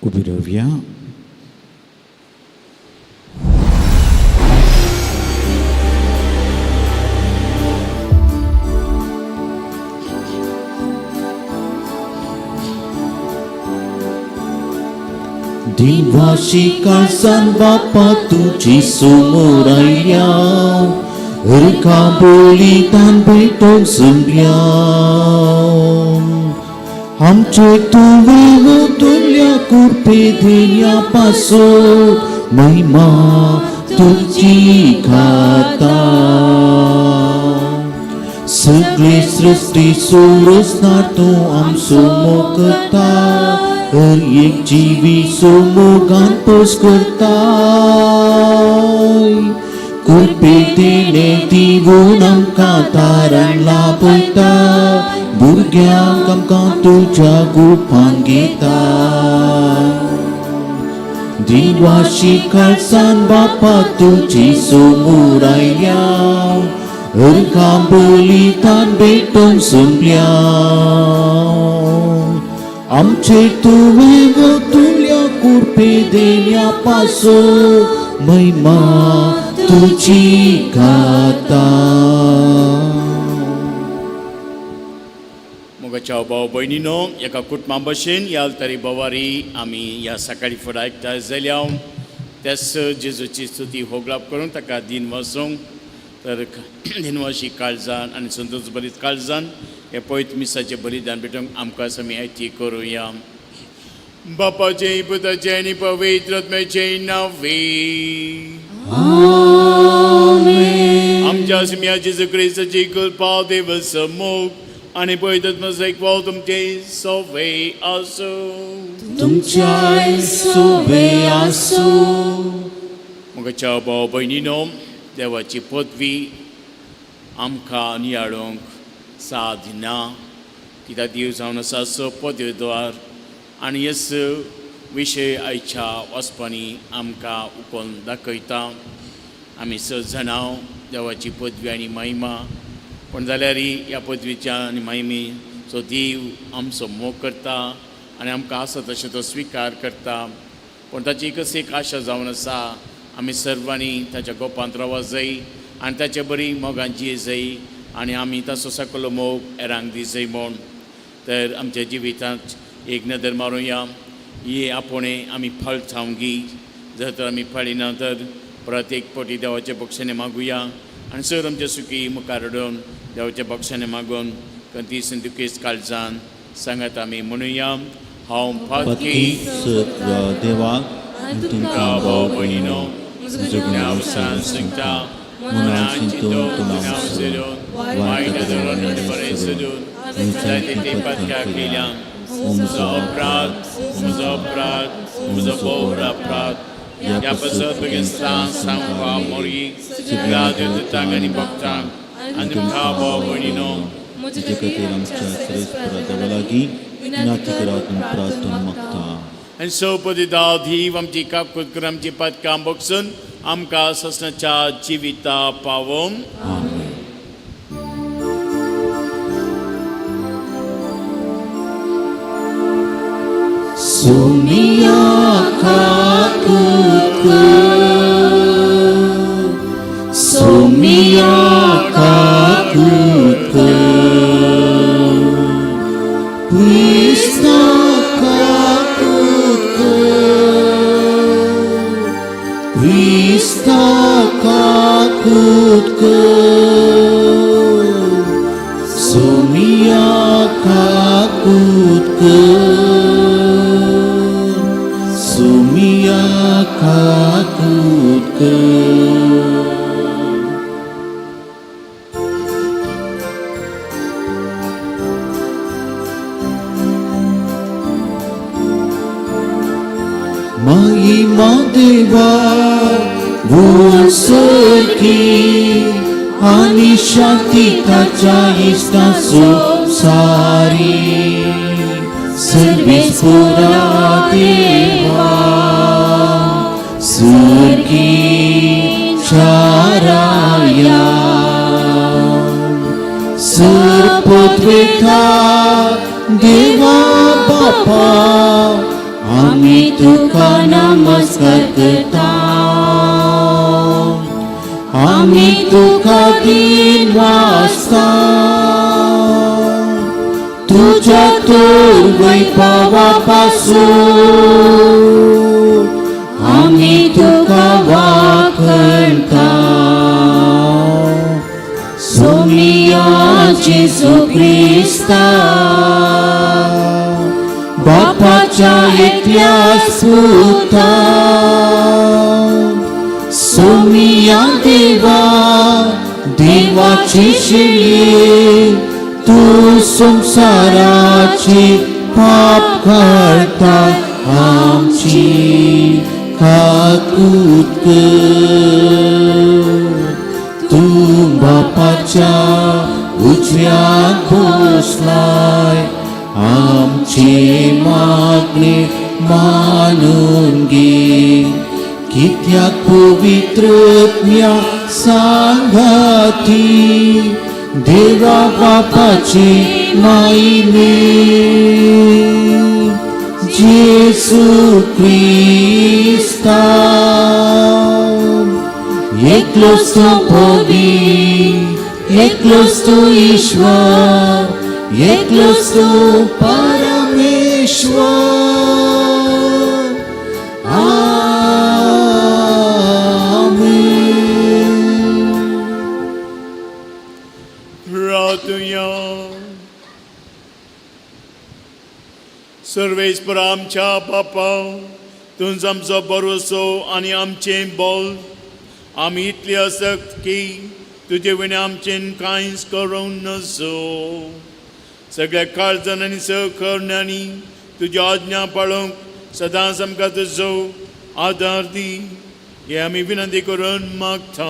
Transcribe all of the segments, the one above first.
उभी राहूया. Diwasi kasan Bapa tuji sumurayau Rikabolitan betong sembiang Hamce tuwe hutulya kurpedinya pasut Maima tuji kata Segli sresti surus nartu am sumo kata एक जीवी सोमुगान पोसkurtai kurpetine tivunam kataran lapeta burgyang kamkantu jagu panggita diwasi kalsan Bapa tuji sumurayau erkambolitan betong sembiang आमचे तुवे तुल्या कुरपेदेल्या पासो महिमा तुझी गाता. मोगाच्या भाव भयणीनो एका कुटुंबा भशेन ह्या तरी बोवारी आमी ह्या सकाळी फुडें आयकता जाल्या त्याच जेजूची स्तुती होगलाप करून ताका दिन वसूंक तर दिनवाशी काळजान आनी संतोष बरीत काळजान हे पवित्र मिसाचे बलिदान भेटून आमकां आमी आयती करुया. बापाचे पुताचे आनी पवित्र आत्म्याचे नावे आमच्या आसम्या जेजू क्रिस्ताची कृपा देव समूह आनी पवित्र आत्म्याचो एकवाव तुमचे सोवे आसो. तुमच्या सोवे आसो. मोगाच्या भाव भयणीनो देवाची पदवी आमकां नियाळोवंक साधना कित्याक देव जावन आसा सो पदवेद्वार आनी ह्याच विशय आयच्या वचपांनी आमकां उखलून दाखयता. आमी स जाणां देवाची पदवी आनी महिमा पूण जाल्यार ह्या पदवीच्या आनी महिमे सो देव आमचो मोग करता आनी आमकां आसा तशें तो स्विकार करता. पूण ताची एकच एक आशा जावन आसा आमी सर्वांनी ताच्या गोपांत रावूं जाय आनी ताचे बरी मोगान जिये जाय आनी आमी ताचो सकलो मोग हेरांक दी जाय म्हूण. तर आमच्या जिवितांत एक नदर मारुया ही आपुणे आमी फळ थांवगी जर तर आमी फळिना तर परत एक पोटी देवाच्या पक्षाने मागुया आनी सर आमच्या सुखी मुखार हाडून देवाच्या पक्षाने मागून कंतीस दुखेस काळजान सांगात आमी म्हणुया. हांव फातकी देवाक तुमकां भाव भयणीनो जुगण्या अवसान सांगता मनान चिंतून तुमकां सोडून वायट धरून बरें सोडून जायते तेंपात केल्या म्हजो अपराध म्हजो भोवरा अपराध ह्या पासत बेगिस्तान सांगवा मोरी सगळ्या देवतांक आनी भक्तांक आनी तुमकां भाव भयणीनो म्हजे खातीर आमच्या श्रेष्ठ देवा लागीं विनंती करात म्हूण प्रार्थना मागता. आनी सौपदिता धीव आमची काकूत कर आमची पदकां बगसून आमकां ससनाच्या जिविता पावोम. Sumia kakuku, sumia kakuku, Krishna kakuku, Krishna kakuku, sumia kakuku. Sumia kakutku Mahima Deva Vuasaki Ani Shakti Kachayista Sari Sarvespura Deva Surgi Charaya Sarpotveta Deva Bapa आम्ही तुका नमस्कार करता, आम्ही तुका दिन वाजता, तुझ्या तोर वैभवापासून आम्ही तुका वाखणता. सोमिया जेजू ख्रिस्ता, बापाच्या एकल्याच पुता, सोमिया देवा, देवाची शेळी, तू संसाराची पाप करता आमची काकूत कर. तू बापाच्या उजव्यात बसलाय, आमची मागणी मानून घे. कित्याक पवित्र या सांगाती देवा बापाची मायने, जेजू ख्रिस्ता, एकलोच तो भोगी, एकलोच तो ईश्वर, एकलोच तो परमेश्वर. सर्वेस्पर आमच्या बापा, तुझ आमचो भरोसो आनी आमचें बोल. आमी इतले आसत की तुजे विणे आमचें कांयच करूंक नसो. सगळ्या काळजान आनी सहकरण्यांनी तुज्या आज्ञा पाळूंक सदांच आमकां तुजो आदार दी. हे आमी विनंती करून मागता.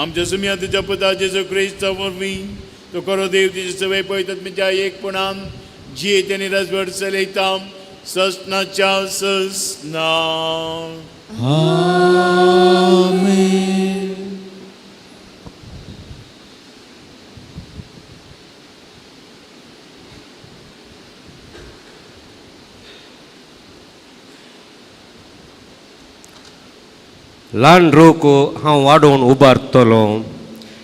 आमच्या सुम्या तुज्या पुता जेजू ख्रिस्ता वरवीं तो खरो देव तुजे सवय पळयतात तुज्या एकपणान जी तेनी रजवट चलयता ससनाच्या ससना. आमेन. ल्हान रोक हांव वाडोवन उबारतलो.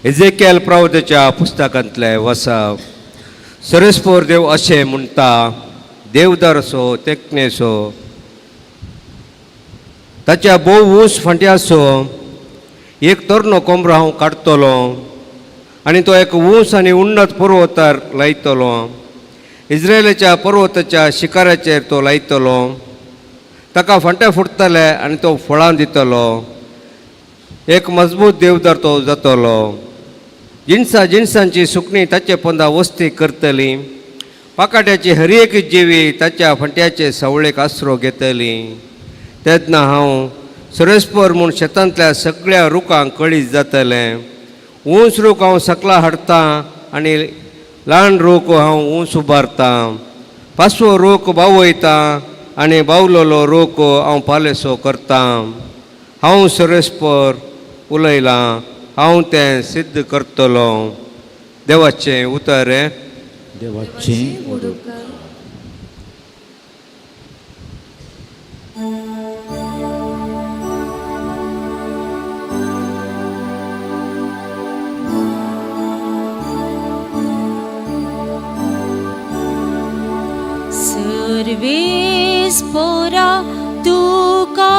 एजेकेल प्रवक्त्याच्या पुस्तकांतले वचप. सरस्पोर देव अशें म्हणटा, देवदारसो तेकणेसो ताच्या बोव ऊस फांट्यासो एक तरनो कोंबरो हांव काडटलो आनी तो एक ऊस आनी उन्नत पर्वतार लायतलो. इस्रायलाच्या पर्वताच्या शिखराचेर तो लायतलो. ताका फांटे फुटतले आनी तो फळां दितलो. एक मजबूत देवदार तो जातलो. जिन्सांची सुकणीं ताचे पोंदा वस्ती करतली. पाकाट्याची हर एक जिवी ताच्या फांट्याचे सवळेक आसरो घेतली. तेन्ना हांव सरस्पर म्हूण शेतांतल्या सगळ्या रुखांक कळीत जातलें. ऊंच रूख हांव सकला हाडटां आनी ल्हान रूख हांव ऊंच उबारतां. पासवो रूख बावयतां आनी बावलोलो रूख हांव पालेसो करतां. हांव सरस्पर उलयलां, हांव तें सिद्ध करतलो. देवाचें उतर. देवाचें सर्वेस्परा तुका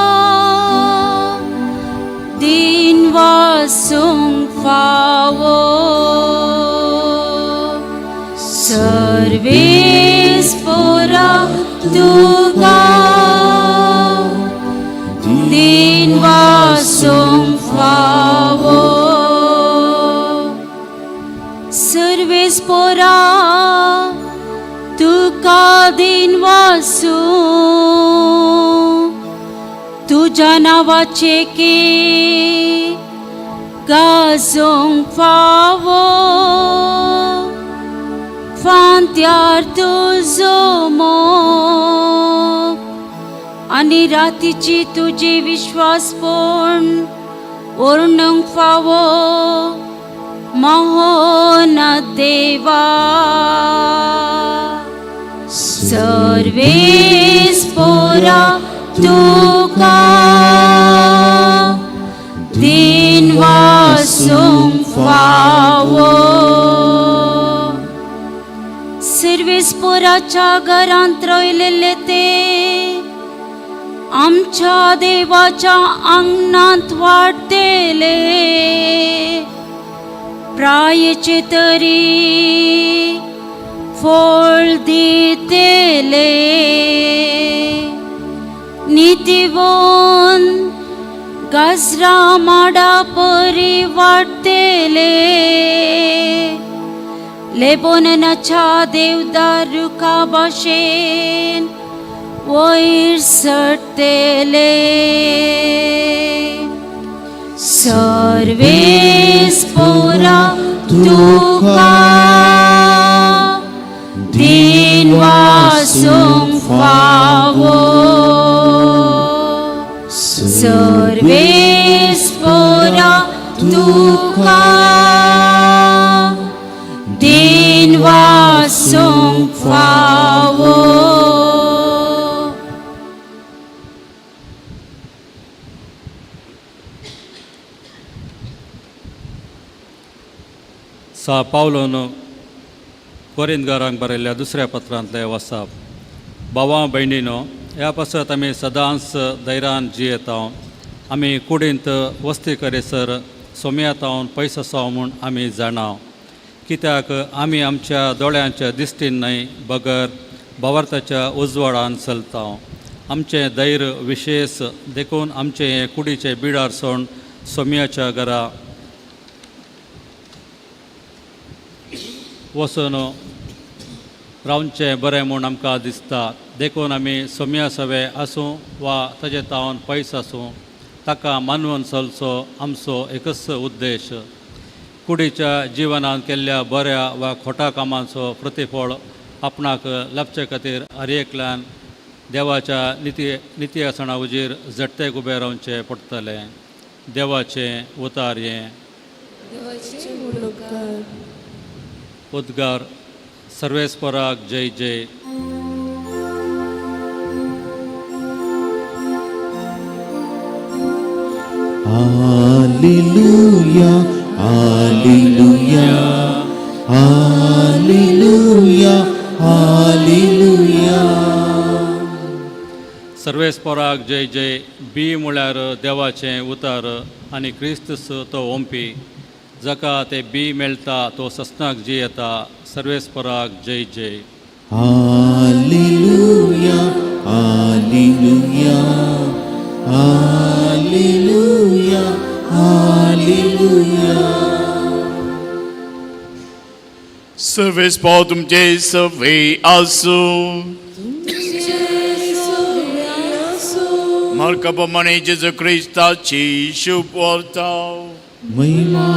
दिन वासूंक फावो. सर्वेस्परा तुका दिन वासूंक फावो. सर्वेस्परा तुका दिन वासू तुझ्या नावाचे की गाजोंक फावो. फांत्यार तुजो मोग आनी रातीची तुजी विश्वासपण ओर्णूंक फावो. महोन्नत देवा सर्वेस्परा स्पोरा तुका दिन वासूंक फावो. सर्वेस्पोराच्या घरांत रोयलेले ते आमच्या देवाच्या अंगणात वाढतेले प्रायचे तरी फळ दितेले. नीतिवोन गाजरा माडा परी वाढतेले लेबोननाच्या देवदार रुखा भाशेन वयर सडतेले. सर्वेस्पोरा तुका दिन वासूंक फावो. सर्वेस्पोरा तुका दिन वासूंक फावो. सा पावलोन कोरिंदकारांक बरयल्ल्या दुसऱ्या पत्रांतले वचप. भावां भयणीनो, ह्या पासत आमी सदांच धैर्यान जियेता. आमी कुडींत वस्ती करेसर सोम्यातावन पयस आसाव म्हूण आमी जाणा. कित्याक आमी आमच्या दोळ्यांच्या दिश्टीन न्हय बगर भावार्थाच्या उजवाडान चलता. आमचें धैर्य विशेश देखून आमचें हे कुडीचे बिडार सोड सोम्याच्या घरा वचून रावचें बरें म्हूण आमकां दिसता. देखून आमी सोम्या सवे आसूं वा ताजे तावन पयस आसूं ताका मानवून चलचो आमचो एकच उद्देश. कुडीच्या जिवनांत केल्ल्या बऱ्या वा खोटा कामांचो प्रतिफळ आपणाक लाभचे खातीर हर एकल्यान देवाच्या नित्यासणा उजीर झटतेक उबें रावचें पडटलें. देवाचें उतार हें. उद्गार. सर्वेस्पराक जय जय. Hallelujah, hallelujah, hallelujah, hallelujah. सर्वेस्पराक जय जय. बी म्हळ्यार देवाचें उतार आनी क्रिस्तस तो ओंपी. जाका ते बी मेळटा तो सस्नाक जियेता. सर्वेस्पराक जय जय. Hallelujah, hallelujah, hallelujah, hallelujah. सर्वेस्पर तुमचे सवे आसूं. मार्काप्रमाणे जेजू क्रिस्ताची शुभ वार्ता. महिमा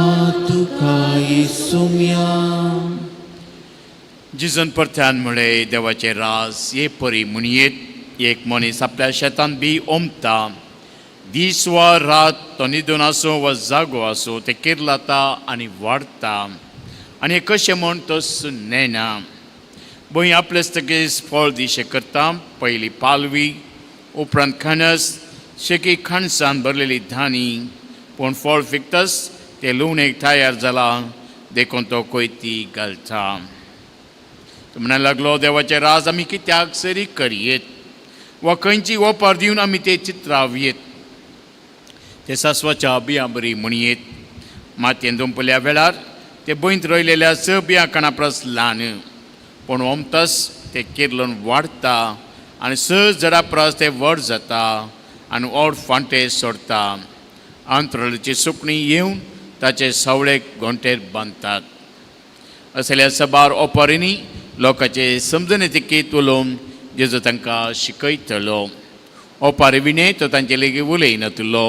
तुका येसुम्या. जिजन परत्यान म्हळे देवाचे रास हे परी म्हणयेत. एक मनीस आपल्या शेतान बी ओंपता. दीस वा रात तो न्हिदून आसूं वा जागो आसूं ते किर्लाता आनी वाडटा. आनी कशें म्हूण तो सुन्नेना. भंय आपलेस्तकेच फळ दिशे करता. पयली पालवी, उपरांत खणस, शेकी खणसान भरलेली धानी. पूण फळ फिकतस ते लुवणेक तयार जाला. देखून तो कोयती घालता. तो म्हणून लागलो, देवाचे राज आमी कित्याक सरी करयेत वा खंयची ओपार दिवन आमी ते चित्रावयेत. ते सासवाच्या बियां बरी म्हणयेत. मातयेन दुंपल्या वेळार ते बंयत रोयलेल्या स बियां कणा परस ल्हान. पूण ओमतस ते किर्लोन वाडटा आनी स झाडां परस ते व्हड जाता आनी व्हड फांटे सोडटा. अंतरळाची सुकणी येवन ताचे सवळेक घोंटेर बांदतात. असल्या सबार ओपारींनी लोकांचे समजणेतीकेत उलोवन जेजू तांकां शिकयतलो. ओपारी विणे तो तांचे लेगीत उलयनातलो.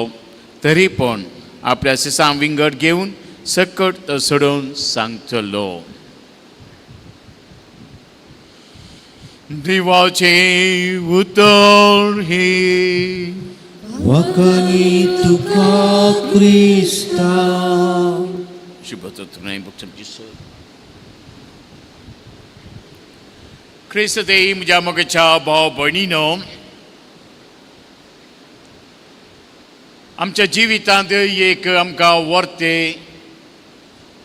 तरी पूण आपल्या सिसां विंगड घेवन सकट तो सोडून सांगतलो. देवाचे उतर हे. वकनी तुका क्रिस्ता. शुभतत्व भक्तमची सोय. ख्रिस्त देव म्हज्या मोगाच्या भाव भयणीनो, आमच्या जिवितांत एक आमकां वर्ते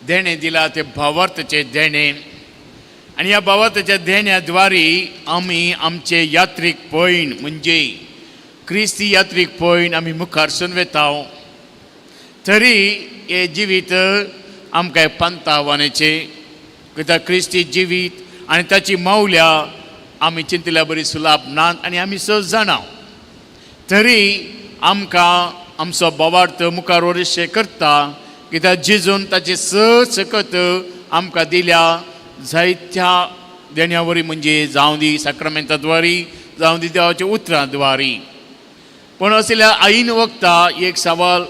देणें दिला ते भावार्थाचे देणें आनी ह्या भावार्थाच्या देण्याद्वारे आमी आमचे यात्रेक पयण म्हणजे क्रिस्ती यात्रेक पयण आमी मुखार सून वेता तरी हे जिवीत आमकां पंत आव्हानाचे कित्याक क्रिस्ती जिवीत आनी ताची मौल्या आमी चिंतल्या बरी सुलाभ नात आनी आमी सहज जाणा तरी आमकां आमचो भावार्थ मुखार वरशे करता कित्याक जेजून ताचे सकत आमकां दिल्या जायत्या देण्या वरी म्हणजे जावं दी साक्रामेंताद्वारी जावं दी देवाच्या उतरां द्वारी पूण असल्या ऐन वक्ता एक सवाल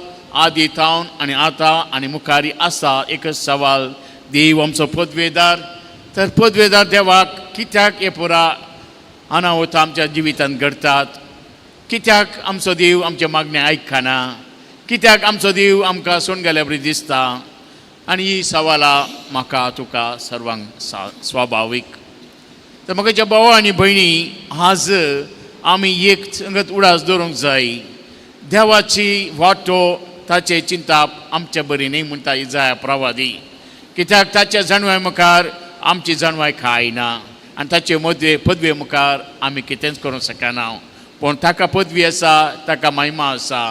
आदी थावन आनी आतां आनी मुखारी आसा एकच सवाल देव आमचो पदवेदार तर पदवेदार देवाक कित्याक हे पुरा अनाहुत आमच्या जिवितांत घडटात कित्याक आमचो देव आमचे मागणे आयकना कित्याक आमचो देव आमकां सोडून गेल्या बरी दिसता आनी ही सवालां म्हाका तुका सर्वांक स्वाभावीक तर म्हाका भाव आनी भयणी आज आमी एक संगत उडास दवरूंक जाय देवाची वाटो ताचे चिंता आमच्या बरी न्ही म्हणटा इजाया प्रवादी कित्याक ताच्या जाणवाय मुखार आमची जाणवाय खायना आनी ताचे मदवे पदवे मुखार आमी कितेंच करूंक शकना पूण ताका पदवी आसा ताका महिमा आसा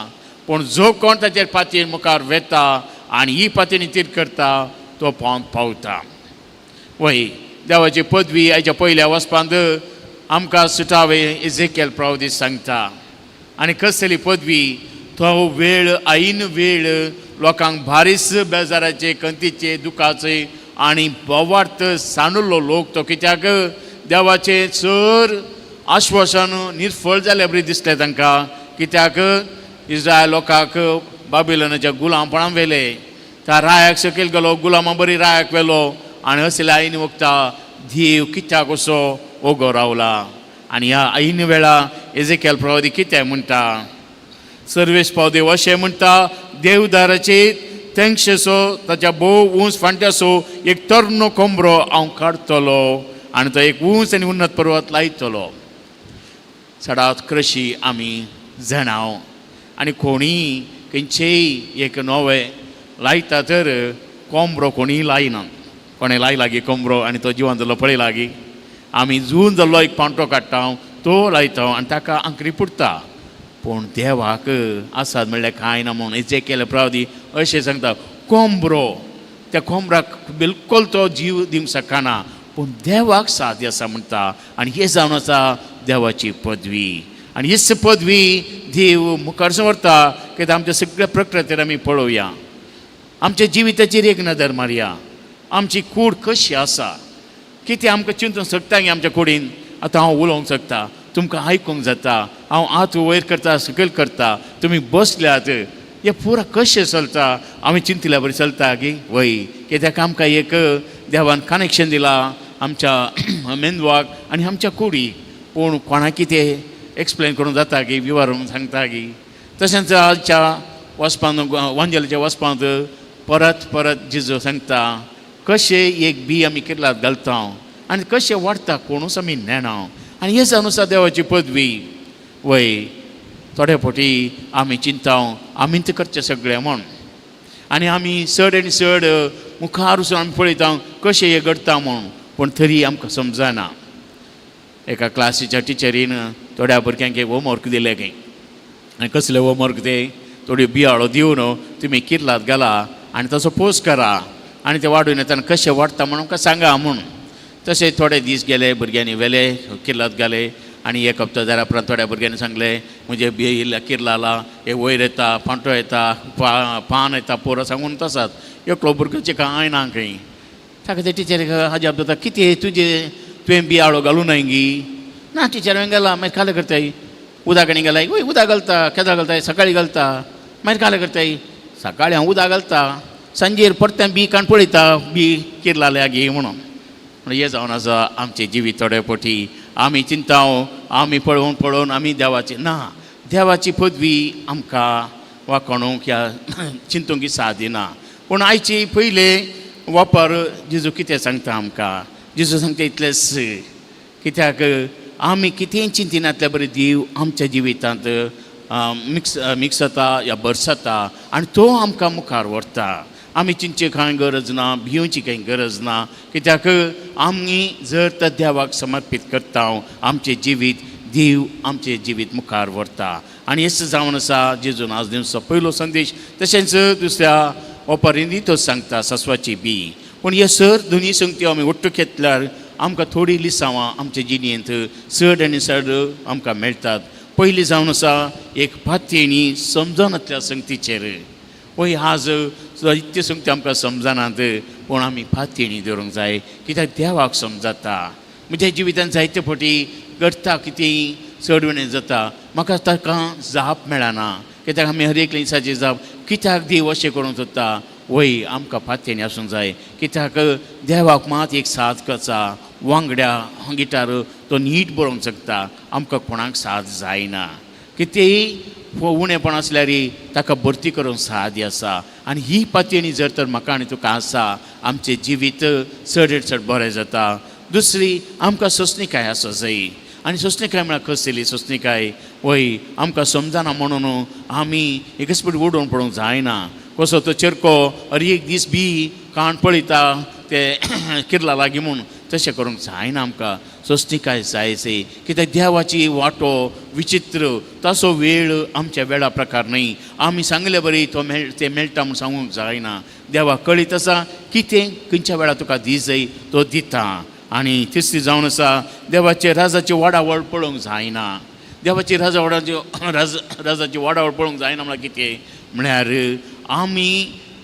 पूण जो कोण ताचेर पातयेर मुखार वेता आनी ही पातयेनी तीर करता तो पावता वय देवाची पदवी हाच्या पयल्या वचपांत आमकां सुटावे इजेकियल प्रवादी सांगता आनी कसली पदवी तो वेळ ऐन वेळ लोकांक भारीस बेजाराचे कंतीचे दुखाचे आनी बोवार्थ सांडलो लोक तो कित्याक देवाचे चड आश्वासन निर्फळ जाले बरी दिसलें तांकां कित्याक इस्रायल लोकांक बाबिलोनाच्या गुलामपणां वेले त्या रायाक सकयल गेलो गुलामां बरी रायाक वेलो आनी असल्या ऐन वक्ता देव कित्याक असो ओगो रावला आनी ह्या ऐन वेळा इजेकियल प्रवादी कितें म्हणटा सर्वेस देव अशें म्हणटा देवदाराचे तेंगशेचो ताच्या भोव उंच फांट्याचो एक तरनो कोंबरो हांव काडटलो आनी तो एक उंच आनी उन्नत पर्वत लायतलो सदांच कृशी आमी जाणाव आनी कोणीय खंयचेय एक नवें लायता तर कोंबरो कोणीय लायना कोणें लायला गी कोंबरो आनी तो जिवन जाल्लो पळय लागी आमी जून जाल्लो एक पांटो काडटा तो लायता आनी ताका आंकरी पुडटा पूण देवाक आसात म्हणल्यार कांय ना म्हूण इजेकियल प्रवादी अशें सांगता कोंबरो त्या कोंबराक बिलकुल तो जीव दिवंक शकना पूण देवाक साध्य आसा म्हणटा आनी हे जावन आसा देवाची पदवी आनी हीच पदवी देव मुखार व्हरता कित्याक आमच्या सगळ्या प्रकृतीर आमी पळोवया आमच्या जिविताचेर एक नदर मारया आमची कूड कशी आसा कितें आमकां चिंतूंक शकता गे आमच्या कुडीन आतां हांव उलोवंक शकता तुमकां आयकूंक जाता हांव हात वयर करता सकयल करता तुमी बसल्यात हे पुरा कशें चलता आमी चिंतल्या बरी चलता गे वय कित्याक आमकां एक देवान कनेक्शन दिलां आमच्या मेंदवाक आनी आमच्या कुडीक पूण कोणाक कितें एक्सप्लेन करूंक जाता गे विवरून सांगता गे तशेंच आजच्या वचपांत वांजेलाच्या वचपांत परत परत जेजू सांगता कशें एक बी आमी किर्लात घालता आनी कशें वाडटा कोणूच आमी नेना आनी हे जावन आसा देवाची पदवी वय थोडे फावटी आमी चिंता आमीच करचें सगळें म्हूण आनी आमी चड आनी चड मुखार वचून आमी पळयता कशें हें घडटा म्हूण पूण तरी आमकां समजना एका क्लासीच्या टिचरीन थोड्या भुरग्यांक एक होमवर्क दिलें खंय आनी कसलें होमवर्क तें थोडी बियाळो दिवन तुमी किर्लात घाला आनी ताचो पोस्ट करा आनी ते वाडून येतना कशें वाडटा म्हणून आमकां सांगा म्हूण तशें थोडे दीस गेले भुरग्यांनी वेले किर्लात घाले आनी एक हप्तो जाल्या उपरांत थोड्या भुरग्यांनी सांगलें म्हणजे बिये किर्लाला हे वयर येता फांटो येता पान येता पोरं सांगून तसात एकलो भुरगोचे कांय ना खंय ताका ते टिचरीक अजाप जाता कितें तुवें बियाळो घालूं न्हय गी ना टिचर हांवें घाला मागीर काले करताय उदकांनी घालाय वय उदक घालता केदां घालताय सकाळीं घालता मागीर काले करताय सकाळीं हांव उदक घालता सांजेर परतें बी काण पळयता बी किर्लाल्या गे म्हणून हे जावन आसा आमचें जिवीत थोडे फावटी आमी चिंता आमी पळोवन पळोवन आमी देवाची ना देवाची पदवी आमकां वाकोणूंक या चिंतूंक साद दिना पूण आयची पयले वापर जेजू कितें सांगता आमकां जेजू सांगता इतलेंच कित्याक आमी कितेंय चिंतिनातले बरें देव आमच्या जिवितांत मिक्स जाता या भर्स जाता आनी तो आमकां मुखार व्हरता. आमी चिंतचे कांय गरज ना, भिवची कांय गरज ना, कित्याक आमी जर त्या देवाक समर्पीत करता आमचें जिवीत, देव आमचें जिवीत मुखार व्हरता. आनी हेच जावन आसा जेजून आज दिवचो पयलो संदेश. तशेंच दुसऱ्या ओपरिंदी तो सांगता सस्वाची बी. पूण हे सर दोनी संगत्यो आमी ಒಟ್ಟು घेतल्यार आमकां थोडीं लिसांवां आमच्या जिणेंत चड आनी चड आमकां मेळटात. पयलीं जावन आसा एक पातयेणी समजनातल्या संगतीचेर. पळय आज इतल्यो संगती आमकां समजनात, पूण आमी पातयेणी धरूंक जाय, कित्याक देवाक समजता. म्हज्या जिवितांत जायते फावटी घडटा कितेंय चडवणें जाता, म्हाका ताका जाप मेळना, कित्याक आमी हर एक दिसाची जाप कित्याक देव अशें करूंक सोदता. वय आमकां पातयेणी आसूंक जाय, कित्याक देवाक मात एक साथ आसा, वांगड्या गिटार तो नीट बरोवंक शकता, आमकां कोणाक साथ जायना. कितेंय उणेपण आसल्यार ताका भरती करूंक सादी आसा. आनी ही पातयेणी जर तर म्हाका आनी तुका आसा, आमचें जिवीत चड चड बरें जाता. दुसरी आमकां सोंसणीकाय आसूं जाय. आनी सोंसणीकाय म्हळ्यार कसली सोंसणीकाय? वय आमकां समजना म्हणून आमी एकच पट ओडून पडूंक जायना. कसो तो चेरको हर एक दीस बी काण पळयता ते किरला लागीं म्हूण तशें करूंक जायना. आमकां सोंसणीकाय जायचे, कित्याक देवाची वाटो विचित्र, तसो वेळ आमच्या वेळा प्रकार न्हय. आमी सांगले बरी तो ते मेळटा म्हूण सांगूंक जायना. देवाक कळीत आसा कितें खंयच्या वेळार तुका दी जाय तो दिता. आनी तिसरी जावन आसा देवाचे राजाची वाडावळ पळोवंक जायना. देवाची राजाची वाडावळ पळोवंक जायना म्हळ्यार कितें? म्हळ्यार आमी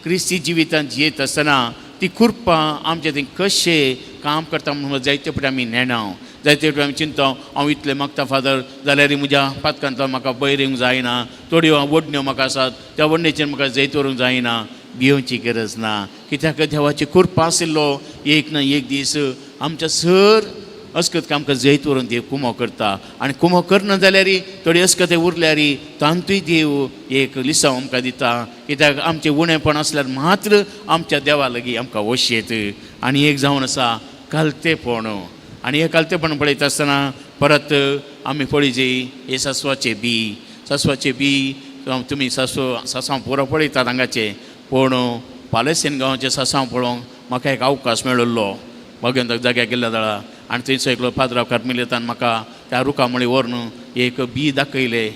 क्रिस्ती जिवितांत जियेत आसतना ती कुरपां आमचे थंय कशें काम करता म्हणून जायते फावटी आमी नेणाव. जायते फावटी आमी चिंतता हांव इतलें मागता फादर, जाल्यार म्हज्या पातकांत म्हाका भयर येवंक जायना, थोड्यो वडण्यो म्हाका आसात त्या वडणेचेर म्हाका जैत व्हरूंक जायना. भिवची गरज ना, कित्याक देवाची कृपा आशिल्लो एक ना एक दीस आमच्या सर अस्कत आमकां जैत व्हरून देव कुमो करता. आनी कुमो करना जाल्यार थोडी अस्कत उरल्यार तांतूय देव एक लिसांव आमकां दिता, कित्याक आमचें उणेपण आसल्यार मात्र आमच्या देवा लागीं आमकां वशेत. आनी एक जावन आसा कालतेपण. आनी हे कालतेपण पळयता आसतना परत आमी पळयचे हे सासवाचे बी तुमी सासवां पुरो पळयतात हांगाचे. पूण पालेस्तीन गांवाचे सासवां पळोवंक म्हाका एक अवकाश मेळिल्लो. भगवंताक जाग्यार गेल्ल्या दाळा आनी थंयसर एकलो पाद्रांव कार्मेलीतान म्हाका त्या रुखामळी व्हरून एक बी दाखयले.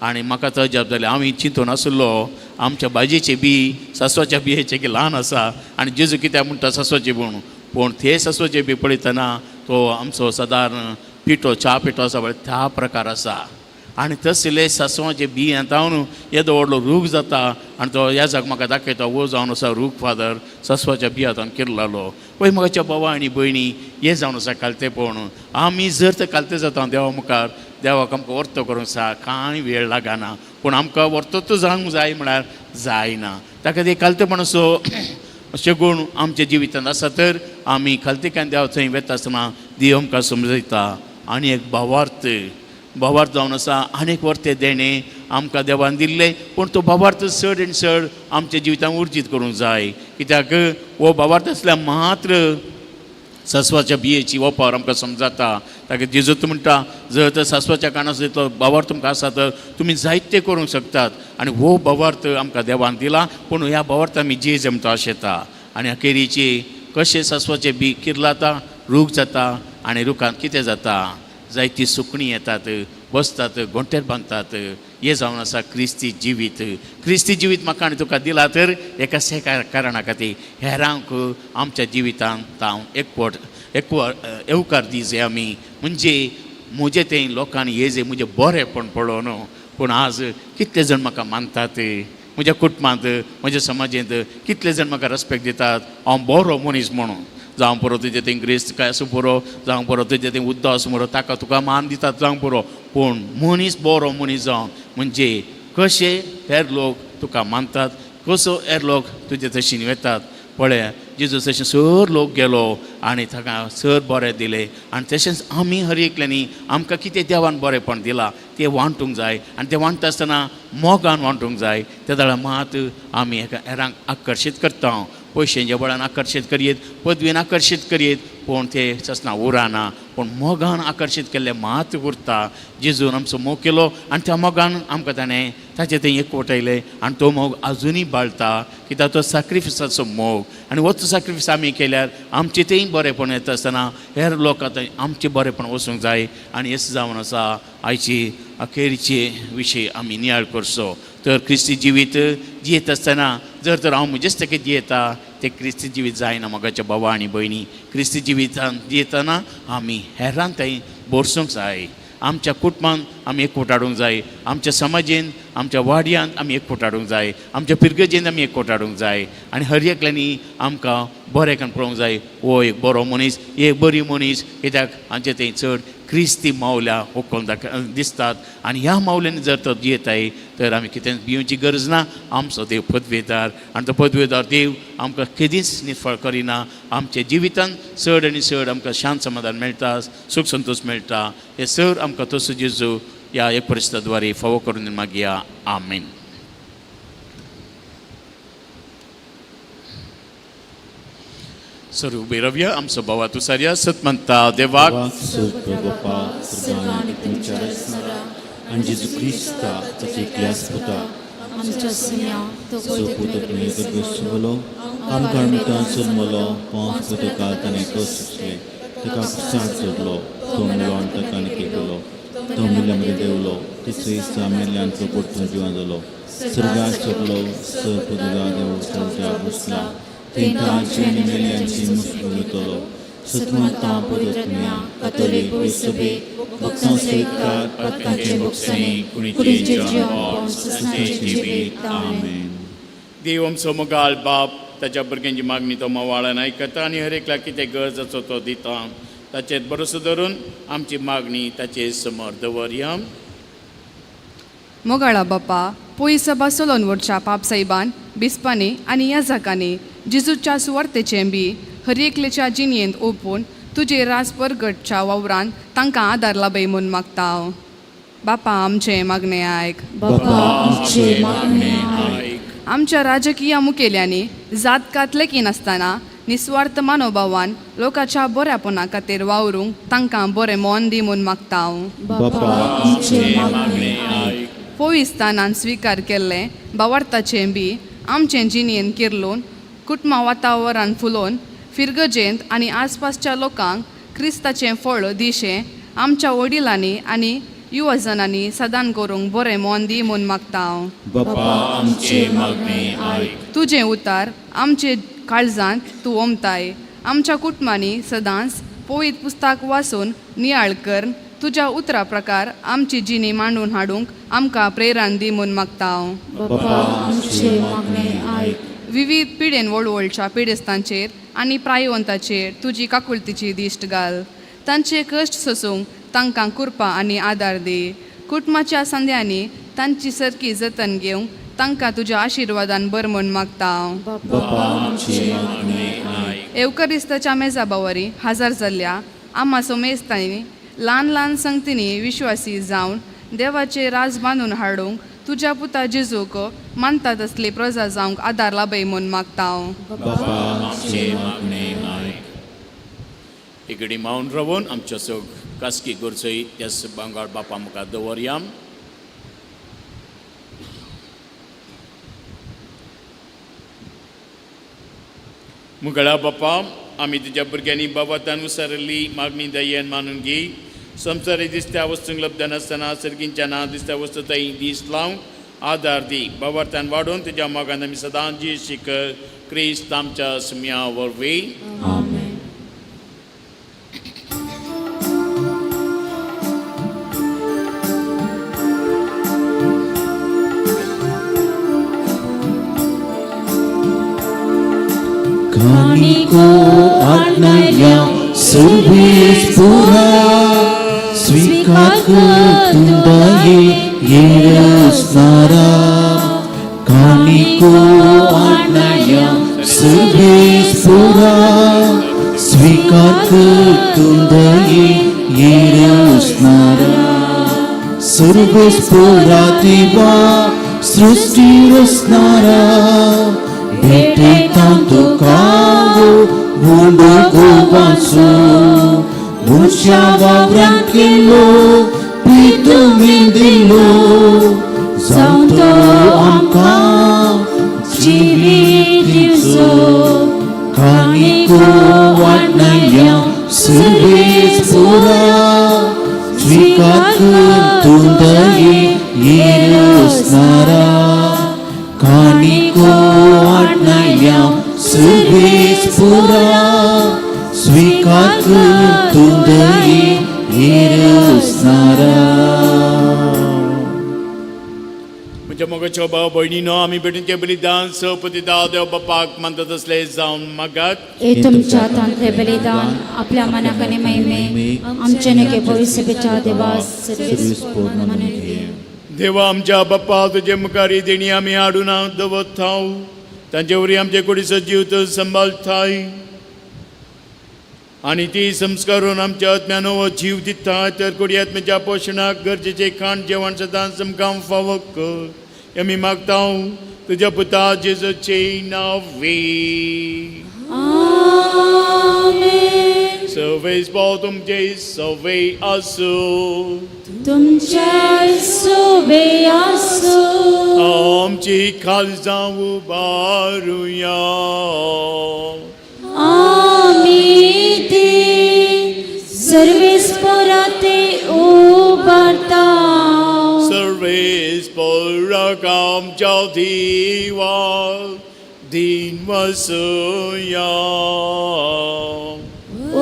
आनी म्हाका तो अजाप जालें. हांव चिंतून नासलो आमच्या भाजयेचे बी सासवाच्या बियेचे की ल्हान आसा आनी जेजू कित्याक म्हणटा सासवाचे म्हूण. पूण ते सासवाचे बी पळयतना तो आमचो सादारण पिठो च्या पिठो आसा पळय त्या प्रकार आसा. आनी तसले सासवाचे बी येतावन येदो व्हडलो रूख जाता आनी तो ह्या जाग म्हाका दाखयता वो जावन आसा रूख फादर सासवाच्या बियांतान केल्लो. पळय म्हाज्या भावा आनी भयणी हे जावन आसा कालतेपण. आमी जर तर कालते जाता देवा मुखार, देवाक आमकां वर्त करूंक जाय, कांय वेळ लागना. पूण आमकां वर्तच जावंक जाय म्हळ्यार जायना. ताका ते कालतेपणाचो अशे गूण आमच्या जिवितांत आसा तर आमी कालतेकान देवा थंय वेता आसतना देव आमकां समजयता. आनी एक भावार्थ जावन आसा आनीक वर्ते देणे आमकां देवान दिल्ले. पूण तो भावार्थ चड आनी चड आमच्या जिवितांत उर्जीत करूंक जाय, कित्याक हो भावार्थ आसल्यार मात्र सासवाच्या बियेची ओपार आमकां समजता. ताका जेजूत म्हणटा जर तर सासवाच्या कानाचो तो भावार्थ तुमकां आसा तर तुमी जायते करूंक शकतात. आनी हो भावार्थ आमकां देवान दिला. पूण ह्या भावार्थ आमी जे जमता अशेता. आनी अखेरीचे कशें सासवाचे बी किरलाता, रूख जाता आनी रुखांत कितें जाता? जायती सुकणीं येतात, बसतात, गोंटेर बांदतात. हे जावन आसा क्रिस्ती जिवीत. क्रिस्ती जिवीत म्हाका आनी तुका दिला तर एका कारणा खातीर हेरांक आमच्या जिवितांत हांव येवकार दी जे आमी म्हणजे म्हजें तें लोकांनी हे जे म्हजें बरेंपण पळोवन. पूण आज कितले जाण म्हाका मानतात, म्हज्या कुटुंबांत म्हज्या समाजांत कितले जाण म्हाका रेस्पेक्ट दितात हांव बरो मनीस म्हणून. जावं पुरो तुजें तें ग्रेस्त काय आसूं पुरो, जावं पुरो तुजें तें उद्दा आसूं पुरो, ताका तुका मान दितात जावं पुरो. पूण मनीस बरो मनीस जावन म्हणजे कशे हेर लोक तुका मानतात, कसो हेर लोक तुजे तशीं वेतात. पळय जेजू तशें सर लोक गेलो आनी ताका सर बरें दिलें. आनी तशेंच आमी हर एकल्यांनी आमकां कितें देवान बरेंपण दिलां तें वांटूंक जाय. आनी तें वांटता आसतना मोगान वांटूंक जाय. त्या दाळा मात आमी हेका हेरांक आकर्शीत करता. पयशांच्या बळान आकर्शीत करयेत, पदवीन आकर्शीत करयेत, पूण ते ससना उराना. पूण मोगान आकर्शीत केल्ले मात उरता. जेजून आमचो मोग केलो आनी त्या मोगान आमकां ताणें ताचे थंय एकवटायले आनी तो मोग आजुनूय बाळटा, कित्याक तो सॅक्रिफिसाचो मोग. आनी होच सॅक्रिफीस आमी केल्यार आमचें तेंय बरेंपण येता आसतना हेर लोकां थंय आमचें बरेंपण वचूंक जाय. आनी हेच जावन आसा आयची अखेरचे विशय आमी नियाळ करचो. तर क्रिस्ती जिवीत जियेत आसतना जर तर हांव म्हजेच तेका जियेता तें क्रिस्ती जिवीत जायना मोगाच्या भावा आनी भयणी. क्रिस्ती जिवितान जियेतना आमी हेरांक थंय भरसूंक जाय. आमच्या कुटुंबान आमी एकवट हाडूंक जाय, आमच्या समाजेन आमच्या वाड्यांत आमी एकवट हाडूंक जाय, आमच्या पिरगजेन आमी एकवट हाडूंक जाय. आनी हर एकल्यांनी आमकां बरेंकान पळोवंक जाय, हो एक बरो मनीस, एक बरी मनीस, कित्याक हांचे थंय चड क्रिस्ती मावल्या ओकोन दिसतात. आनी ह्या मावल्यांनी जर तर जियेताय तर आमी कितें भिवची गरज ना. आमचो देव पदवेदार आनी तो पदवेदार देव आमकां केदींच निफळ करिना. आमच्या जिवितान चड आनी चड आमकां शांत समाधान मेळटा, सूख संतोश मेळटा. हे सर आमकां तसो जेजू ह्या एक परिस्थितीद्वारे फावो करून मागया. आमेन. सर उबे रावया. आमचो भावा तुसारया सत म्हणटा देवाक बापा सर्वांनी तुमच्या रचणारा आणि जेजू क्रिस्ता ताची क्लासपुता आमच्या सुन्या तो सोपुतकने गरगसवलो आमकां मिटान जल्मलो 5 पुतकां ताणें कसले ताका कुसाट जोडलो तो मेलोन ताका केलो तो मिल्यामध्ये देवलो तिसरे दिसा मेल्ल्यान तो परतून जिवान जालो सर्गाक चडलो स पुतका देव चवट्या बसला तेंकां आनी मेल्ल्यांची मुस्को घेतलो सतमाता पवित्रज्ञा कथोलीक सभे भक्तां सयकार पत्कांचे भक्सांनी कुडीचे जेवण सस्नाचे जिवीत. आमेन. देव आमचो मोगाल बाप ताच्या भुरग्यांची मागणी तो मावाळान आयकता आनी हर एकल्याक कितें गरज आसो तो दिता. ताचेर भरोसो धरून आमची मागणी ताचे समोर दवरया. मोगाळा बापा पोई सभा सोलोन वरच्या पापसाहेबान बिस्पांनी आनी ह्या जाकांनी जेजूच्या सुवार्थेचें बी हर एकलेच्या जिणयेंत ओपून तुजे रास परगटच्या वावरांत तांकां आदार लाभय म्हूण मागता हांव. बापा आमचें मागणें आयक. बापा आमचे मागणे आयक. आमच्या राजकीय मुखेल्यांनी जातकातले की नासतना निस्वार्थ मनोभावान लोकांच्या बऱ्यापणा खातीर वावरूंक तांकां बरें मोन दी म्हूण मागता हांव. बापा आमचे मागणे आयक. पवित्रानान स्विकार केल्लें भावार्थाचें बी आमचें जिणयेन किर्लून कुटुंबा वातावरण फुलोवन फिरगजेंत आनी आसपासच्या लोकांक क्रिस्ताचें फळ दिशें आमच्या वडिलांनी आनी युवजनांनी सदान करूंक बरें मोन दी म्हूण मागता हांव. बापा आमचे मागणे आयक. तुजें उतार आमचे काळजांत तूं ओमताय. आमच्या कुटुंबांनी सदांच पवित्र पुस्तक वाचून नियाळ कर. तुज्या उतरा प्रकार आमची जिणी मांडून हाडूंक आमकां प्रेरण दी म्हूण मागता हांव. बापा आमचे मागणे आयक. विविध पिडेन व्हडव्हडच्या पिडेस्तांचेर आनी प्रायवंताचेर तुजी काकुळतीची दिश्ट घाल. तांचे कश्ट सोसूंक तांकां कृपा आनी आदार दी. कुटुंबाच्या संध्यांनी तांची सारकी जतन घेवंक तांकां तुज्या आशिर्वादान बर म्हूण मागता हांव. बापा आमचे मागणे आयक. एवकरिस्ताच्या मेजा बावरी हाजार जाल्ल्या आमाचो मेस्तांनी ल्हान ल्हान संगतींनी विश्वासी जावन देवाचे राज बांदून हाडूंक तुज्या पुता जेजूक मानता तसली प्रजा जावंक आदार लाभय म्हूण मागता हांव. बापा आमचे मागणे आयक. इगडी मावन रावून आमच्यो सग कास्की गरजोय त्या बांगाळ बापा मुखार दवरया. मुगळा बापा आमी तुज्या भुरग्यांनी बाबातान विसरली मागणी दयेन मानून घे. संवसारी दिसत्या वस्तूंक लब्ध नासतना सर्गींच्या ना दिसत्या वस्तू थंय दीस लावंक आदार दी. बाबार्थान वाडोवन तुज्या मोगान आमी सदांच जी शिकर क्रिस्त आमच्या सुम्या वरवीं. आमेन. Caniko Adnaya Survespura Svikaktundaye Yerusnara Caniko Adnaya Survespura Svikaktundaye Yerusnara Survespura Deva Srusti Rusnara Beteta तुकावो भोंडोगो वाचो मुर्च्या वावरांत केलो प्रितुमेन दिलो जावं तो आमकां जिवीत दिवचो काणिको वाटणाया सर्वेस पुरा स्वीकार कर तूं दये येरुसनारा काणिको वाटणाया सर्वेस पुरा स्वीकार कर तूं दये येरुसनारा म्हज्या मोगाच्या भाव भयणीनो आमी भेटून बलिदान सपती देव बापाक मानतात असले जावन मागात हे तुमच्या हातांतले बलिदान आपल्या मनाकने महिमे आमचे नके भविष्यच्या देवास सर्वीस पूर्ण म्हणून घे. देवा आमच्या बाप्पा तुझे मुखारी देणी आमी हाडून दवत थाव तांचे वरी आमचे कुडीचो जीव तर सांबाळताय आणि ती संस्कारून आमच्या आत्म्या नवो जीव दिताय तर कुडी आत्म्याच्या पोषणाक गरजेचे खाण जेवण सदांच आमकां फावो कर आमी मागता तुझ्या पुता जेजूचे नावे. सवेस पाव तुमचे सवे आसूं तुमचे सोबे आसो आमची काळजां उबारुया आमी ते सर्वेस पोराते उबारता सर्वेस पोराक आमच्या देवा दिन वसूया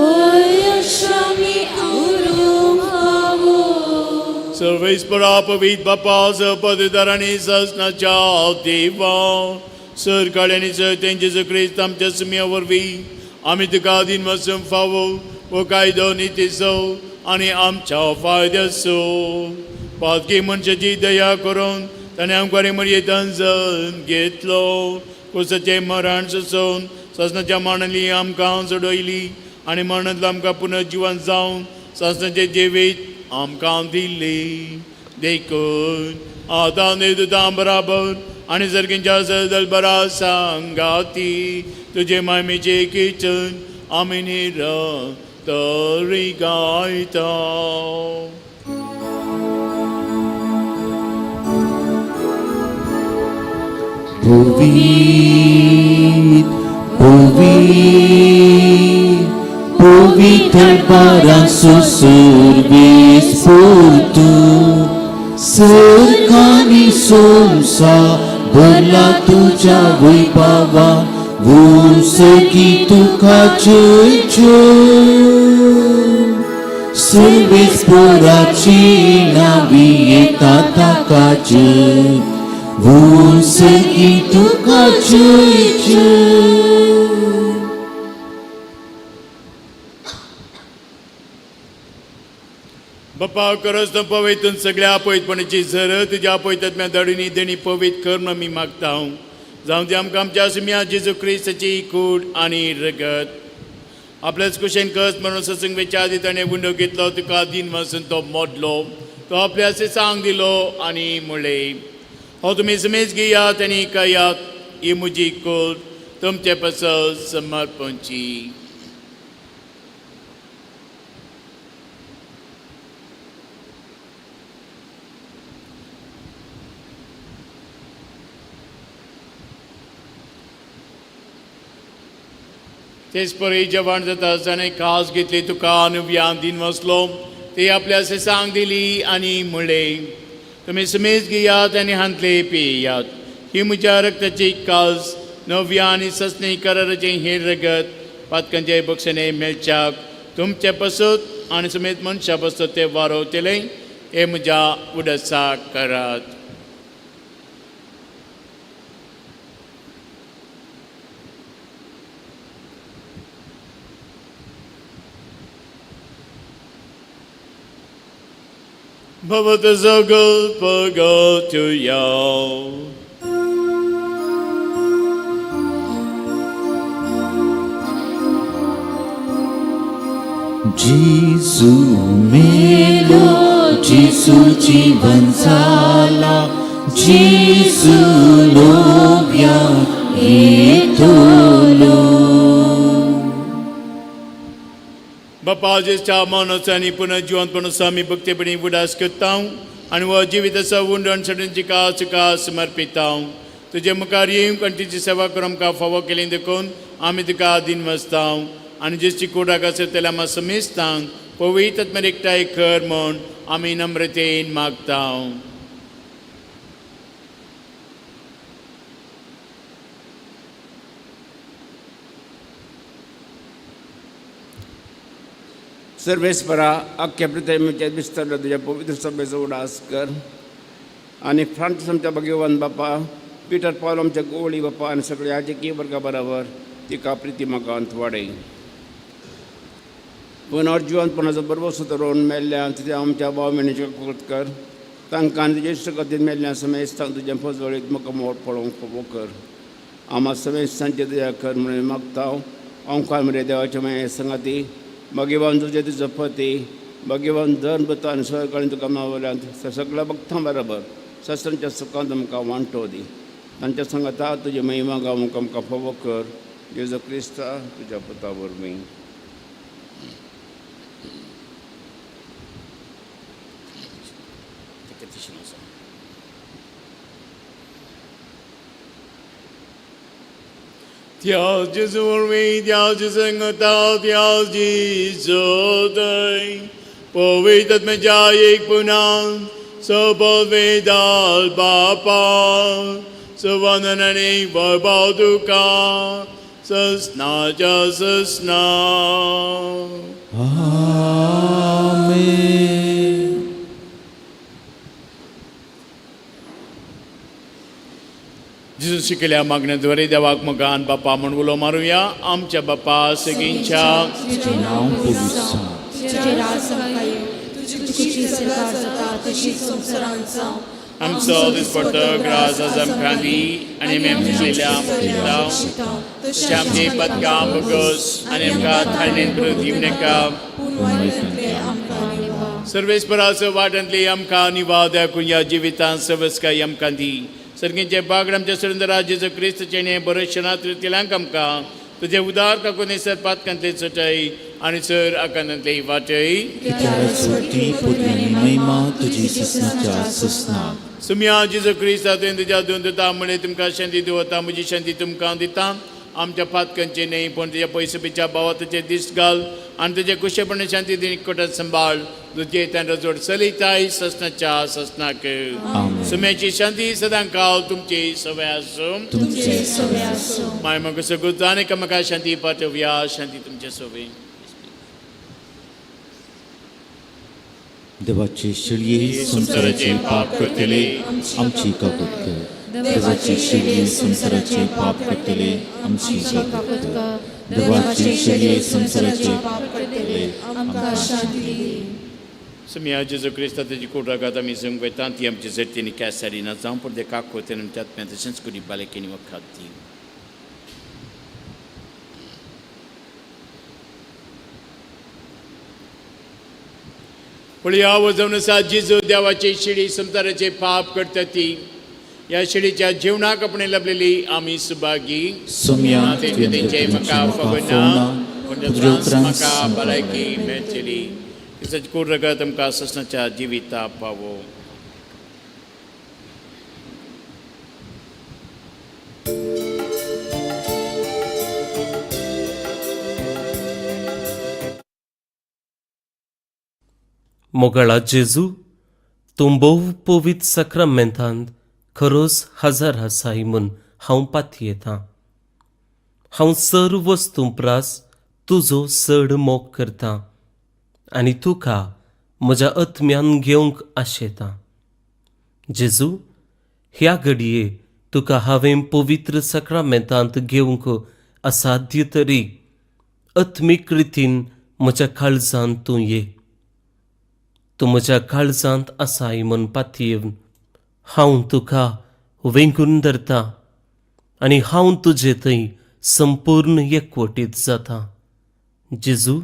ओयशामी औरुम खावो सर्वेस परा पवित बापा सपददार आणि ससनाच्या देवा सर काळ्यांनी सर तेंचे क्रिस्त आमच्या सुम्या वरवीं आमी तुका दिन वचून फावो वो कायदो नितीचो आनी आमच्या फायद्याचो पातकी मनशाची दया करून ताणें आमकां मर्यादान जन घेतलो कुसाचें मरण सोसून ससनाच्या मांडांतली आमकां सोडयली आनी मरणांतलो आमकां पुनर्जीवन जावन ससनाचे जिवीत आमकां दिली देखून आतां नेदुतां बराबर आनी सर्गींच्या सदल बरा सांगाती तुजे मायमेचे किचन आमी निरंतरी गायता. Povit, povit, povit al-baran susurvis putu Serkani somsa berla tuja wibaba Vun segitu kacucun Servis puraci nabi tata kacun Vun segitu kacucun बापा करस पवितून सगळ्या अपवितपणाची झर तुज्या अपवित्रांतल्या दडीनी देणी पवित कर म्हणून मी मागता जावं ते आमकां आमच्या सुम्या जेजू क्रिस्ताची कूड आनी रगत आपल्याच कुशेन कस म्हणून सत्संग वेच्या आदी ताणें गुंडो घेतलो तुका दिन वचून तो मोडलो तो आपल्या सांग दिलो आनी म्हणले हो तुमी समेज घेयात आनी खायात ही म्हजी कूड तुमचे पासत समर्पणची. तेच परी जेवण जाता आसतना खास घेतली तुका नुव्यान दिन वचलो ती आपल्या सांग दिली आनी म्हणले तुमी समेज घेयात आनी हांतले पियात ही म्हज्या रक्ताची कास नव्या आनी ससणी कराराचें हेर रगत पातकांचे बक्षणे मेळच्याक तुमचे पासत आनी समेत मनशा पासत ते वारोवतले हे म्हज्या उडसाक करात. Bhavata Zagalpagatuya Jesu melo, Jesu जीवन झाला, Jesu लोभ्या येतो बापा ज्येष्ठा मानस आणि पुन्हा जिवंतपण आम्ही भक्तीपणी उदास करता आणि व जिविताचा वंडण सडनची का समर्पिता तुझे मुखार येऊन आणि तिची सेवा करून आमकां फावो केली देखून आम्ही तुका दिन वचता आणि जेची कोडाक आसा त्याला आम्हा समेस्तांक पवित्र आत्म्यार एकठांय कर म्हूण आमी नम्रतेन मागता. सर्वेस्परा अख्ख्या पृथ्वीच्या विस्तारला तुझ्या पवित्र सभेचा उडास कर आणि फ्रांस आमच्या भगवान बापा पीटर पॉल आमच्या गोळी बापा आणि सगळे राजकीय वर्गा बरोबर तिका प्रिती म्हाका वाडय. पुनर् जिवंतपणाचो बरोबर सुदारून मेल्ल्या तुझ्या आमच्या भाव भयणीचे कृत कर तांकां आनी तुजे गतीन मेल्ल्या समेस्तांक तुज्या फजवळीत म्हाका मोड पळोवंक फोबो कर. आम्हा समेस्तांचे तुज्या कर म्हणून मागता. ओंकार मरे देवाचे माये संगाती भगवान तुझे तुजो पती भगवान धर्म बता आनी सहकाळीन तुका मावल्यान सगळ्या भक्तां बरोबर सस्त्रांच्या सुखांत आमकां वांटो दी. तांच्या संगता तुजी महिमा गावूंक आमकां फोबो कर. जेजू क्रिस्ता तुज्या पुता वरवीं. Dios Jesu ormi, Dios Jesu ngata, Dios Jesu dai. Pavitrat में जाए एक पुनान, सबल वेदाल बापा, सवननने वैभवदुका, सस्ना जा सस्ना. आमेन. जिजू शिकल्या मागण्याद्वारे देवाक मगान बापा म्हणून उलो मारूया. आमच्या बापा सगळींच्या तुझे नाव पुजिसा, तुझे राज संकायो, तुझी सरकार जाता तशीच संवसारांत जावं. आमचो दिसपडटो ग्रास आज आमकां दी आनी आमी आमच्या शिल्या मुक्तांव तशें आमची पदकां बगोस आनी आमकां थाळणेन परत दिवं नाका. सर्वेस्पराचो वाटांतली आमकां निवाव दाखून ह्या जिवितांत सवस्काय आमकां दी. सर्गींचे बागड आमच्या सुरेंद्र जेजू क्रिस्तचें बरेशनांत तिलांक आमकां तुजे उदार काकून सर पातकांतले चटय आनी सर आकांतांतली वाटय. महिमा तुझी ससनाच्या ससना. सुम्या जेजू क्रिस्त हातून तुज्या दोन दिता म्हणे तुमकां शांती दिवता. म्हजी शांती तुमकां दिता. आमच्या पातकांचे न्हय पण तुज्या पयसुबेच्या भावाचे दीस घाल आनी तुजे कुशेपण शांती दिन कोटात सांबाळ. तुजे तांडो जोड चलयताय ससनाच्या ससनाक. सुम्याची शांती सदां काल तुमची सवय आसूं. माय म्हाका सगळो आनीक म्हाका शांती पाठवया. शांती तुमचे सवय. देवाचे शिळये संसाराचे पाप करतले आमची काकूत कर. देवाचे शिळये संसाराचे पाप करतले आमची काकूत कर. देवाचे शिळये संसाराचे पाप करतले आमकां शांती दी. सुम्या जेजू क्रिस्त ताची कोटाकात आमी संग वयता. ती आमची झटतीनी कॅसारी ना जावं पण ते काकोतेन आमच्या आत्म्यात संस्कृती बालेकेनी वखद दी. पळया वजवून आसा जेजू देवाचे शिडी संसाराचे पाप करता ती. ह्या शिडीच्या जीवनाक आपण लभलेली आमी सुभागी. सुम्या तेंचे म्हाका फगना पण म्हाका भलायकी मेळटली. त्याची कोड रगत आमकां ससनाच्या जिविता पावो. मोगळा जेजू तूं भोव पवित्र सक्रामेंतांत खरोच हजर आसाय म्हूण हांव पातयेतां. हांव सर्व वस्तू प्रास तुजो चड मोग करतां आनी तुका म्हज्या आत्म्यान घेवंक आशेतां. जेजू ह्या घडये तुका हांवें पवित्र सक्रामेंतांत घेवंक असाध्य तरी आत्मीक रितीन म्हज्या काळजांत तूं ये. तूं म्हज्या काळजांत आसाय म्हूण पातयेवन हांव तुका वेंगून धरतां आनी हांव तुजे थंय संपूर्ण एकवटीत जातां. जेजू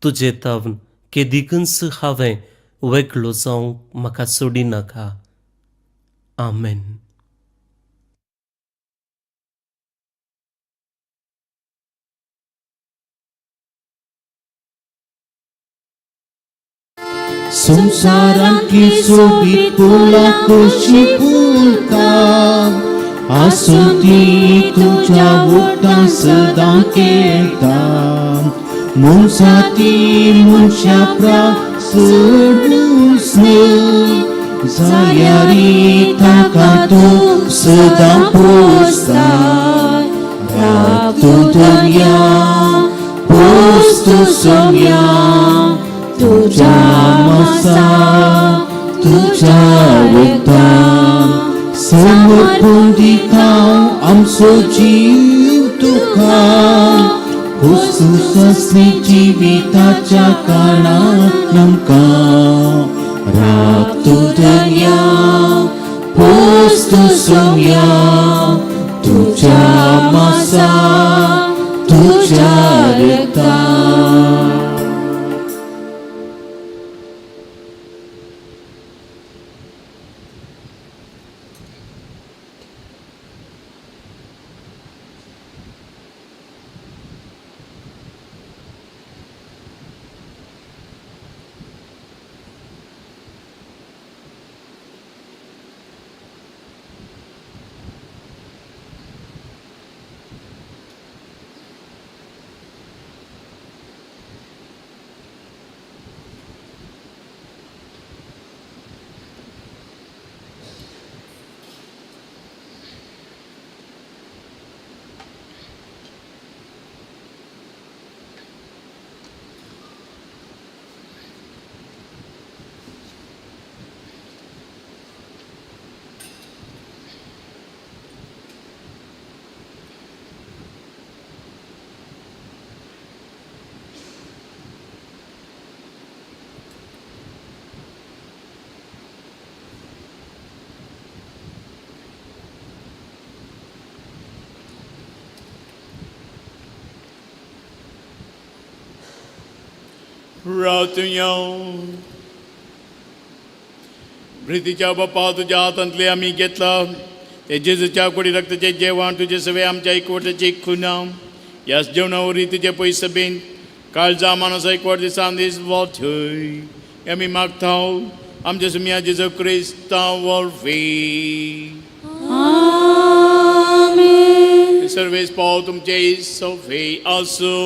तुजे तावन केदिकच हांवें वेगळो जावंक म्हाका सोडिनाका. आमेन. संसारांतली सोबीत फुलां कशी फुलतात, आसूं ती तुझ्या ओठां सदां खेळटा. मनशाती मनशा प्राण सोडून जायारी ताका तूं सदां पोसता. राबतो दर्या पोसतो सोम्या, तुझ्या मासा तुझ्या रक्तान समर्पण दिता आमचो जीव तुका. खुसूस असली जिविताच्या काळांत आमकां. राबतो दर्या पोसतो सोम्या, तुझ्या मासा तुझ्या रक्तान. प्रार्थना. प्रितीच्या बाप्पा तुझ्या हातांतले आम्ही घेतला ते जेजूच्या कुडी रक्ताचे जेवण तुझे सवे आमच्या एकवटाची खुना. ह्या जेवणावरही तुझे पयस बीन काळजा माणूस एकवट दिसान दीस थंय आमी मागता आमच्या सुम्या जेजू क्रिस्ता वरवीं. सर्वेस पाव तुमचे सोफे असो,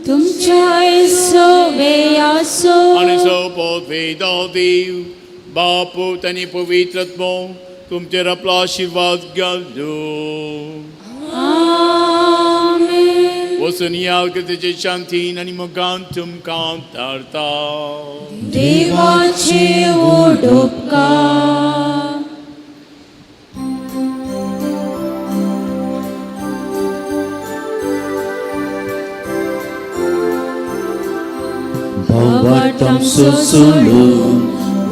तुमच्या सोबे असो, आणि सोबत वेदा देव बापू त्यांनी पवित्रत्व तुमचेर आपला आशीर्वाद घालो. वचून या तेचे शांतीन आणि मोगान तुमकां धाडटा. देवाचे व्हड उपकार. Bawat amso sulong,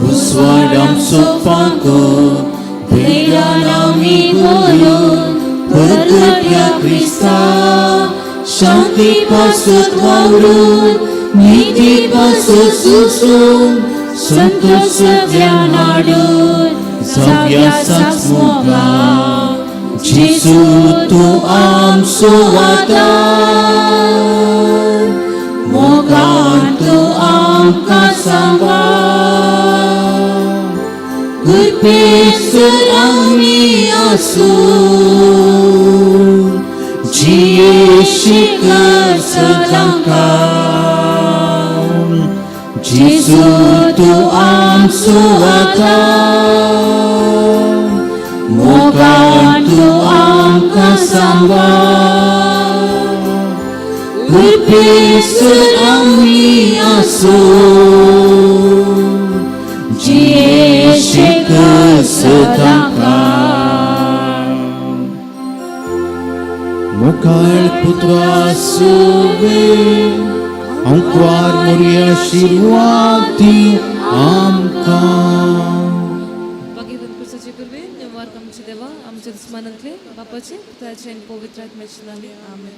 huswad amso pangko, bigyan nami gulong, berkatya Krista, shanti pasut waurun, niti pasut susung, santos sedyanadun, savyasat semoga, Jisu tu amso wadan, mogantu angka sangwa, berpesan ami asun, Jiyeshikar sedangkan, Jisu tu amso wadan, mogantu angka sangwa, berpesan ami asun, Jiyeshikar sedangkan. Mukal putra sube, angkwar muria shirwati amka. भगीवन कृष्णाची पूर्वी निवार आमचे देवा आमच्या दुश्मनांतले बापाचे पुत्राचे आणि पवित्र आत्म्याचे नावे आमेन.